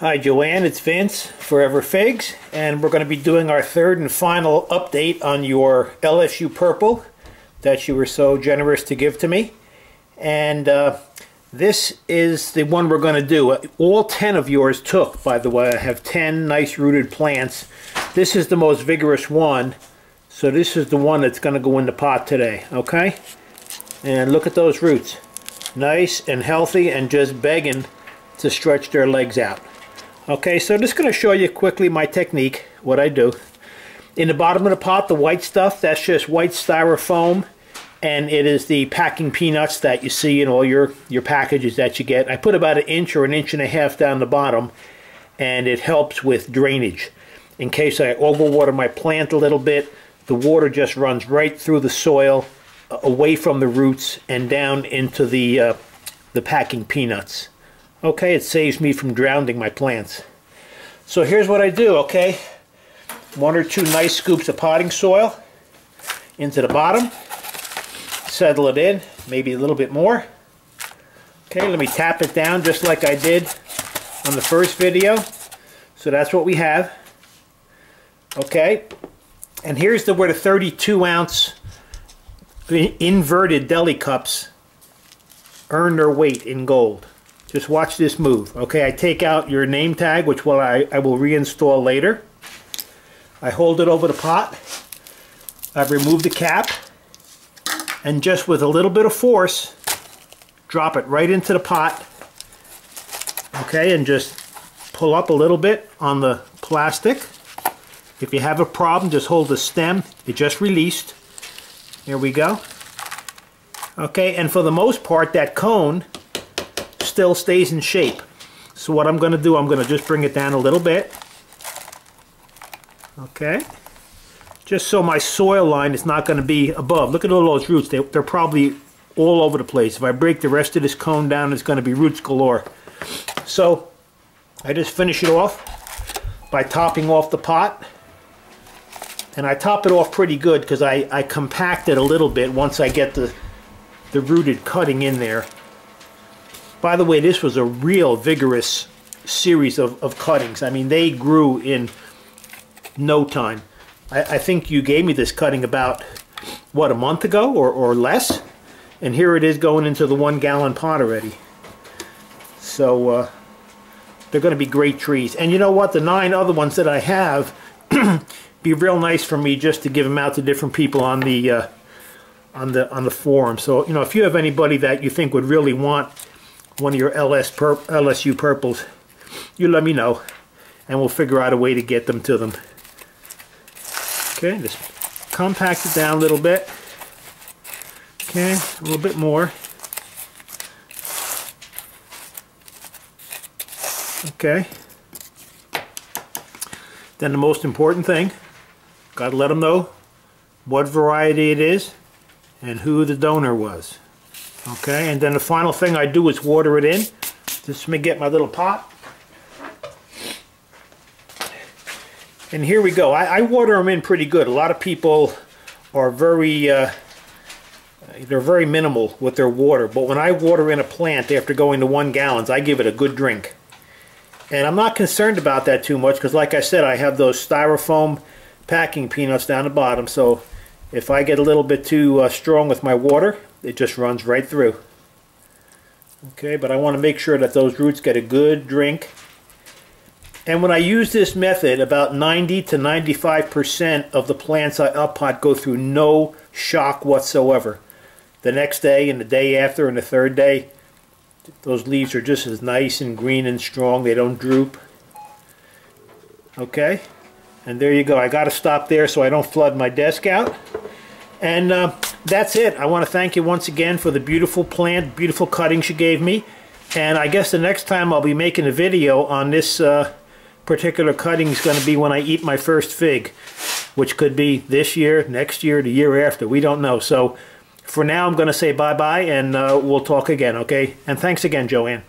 Hi Joanne, it's Vince, Forever Figs, and we're going to be doing our third and final update on your LSU Purple that you were so generous to give to me. And this is the one we're going to do. All 10 of yours took, by the way. I have 10 nice rooted plants. This is the most vigorous one, so this is the one that's going to go in the pot today, okay? And look at those roots. Nice and healthy and just begging to stretch their legs out. Okay, so I'm just going to show you quickly my technique, what I do. In the bottom of the pot, the white stuff, that's just white styrofoam, and it is the packing peanuts that you see in all your packages that you get. I put about an inch or an inch and a half down the bottom, and it helps with drainage. In case I overwater my plant a little bit, the water just runs right through the soil, away from the roots, and down into the packing peanuts. Okay, it saves me from drowning my plants. So here's what I do, okay? 1 or 2 nice scoops of potting soil into the bottom. Settle it in, maybe a little bit more. Okay, let me tap it down just like I did on the first video. So that's what we have. Okay, and here's where the 32-ounce inverted deli cups earn their weight in gold. Just watch this move. Okay, I take out your name tag, which I will reinstall later. I hold it over the pot. I remove the cap, and just with a little bit of force, drop it right into the pot. Okay, and just pull up a little bit on the plastic. If you have a problem, just hold the stem. It just released. Here we go. Okay, and for the most part, that cone still stays in shape. So what I'm going to do, I'm going to just bring it down a little bit. Okay. Just so my soil line is not going to be above. Look at all those roots. They're probably all over the place. If I break the rest of this cone down, it's going to be roots galore. So I just finish it off by topping off the pot. And I top it off pretty good because I compact it a little bit once I get the rooted cutting in there. By the way, this was a real vigorous series of cuttings. I mean, they grew in no time. I think you gave me this cutting about, what, a month ago or less? And here it is going into the 1-gallon pot already. So they're going to be great trees. And you know what? The 9 other ones that I have be real nice for me just to give them out to different people on the forum. So, you know, if you have anybody that you think would really want one of your LSU Purples, you let me know, and we'll figure out a way to get them to them. Okay, just compact it down a little bit. Okay, a little bit more. Okay. Then the most important thing, got to let them know what variety it is and who the donor was. Okay, and then the final thing I do is water it in. Just let me get my little pot. And here we go. I water them in pretty good. A lot of people are they're very minimal with their water. But when I water in a plant after going to 1 gallons, I give it a good drink. And I'm not concerned about that too much because, like I said, I have those styrofoam packing peanuts down the bottom. So if I get a little bit too strong with my water, it just runs right through. Okay, but I want to make sure that those roots get a good drink. And when I use this method, about 90 to 95% of the plants I uppot go through no shock whatsoever. The next day and the day after and the third day, those leaves are just as nice and green and strong. They don't droop. Okay, and there you go. I got to stop there so I don't flood my desk out. And that's it. I want to thank you once again for the beautiful plant, beautiful cuttings you gave me. And I guess the next time I'll be making a video on this particular cutting is going to be when I eat my first fig, which could be this year, next year, the year after. We don't know. So for now, I'm going to say bye-bye, and we'll talk again, okay? And thanks again, Joanne.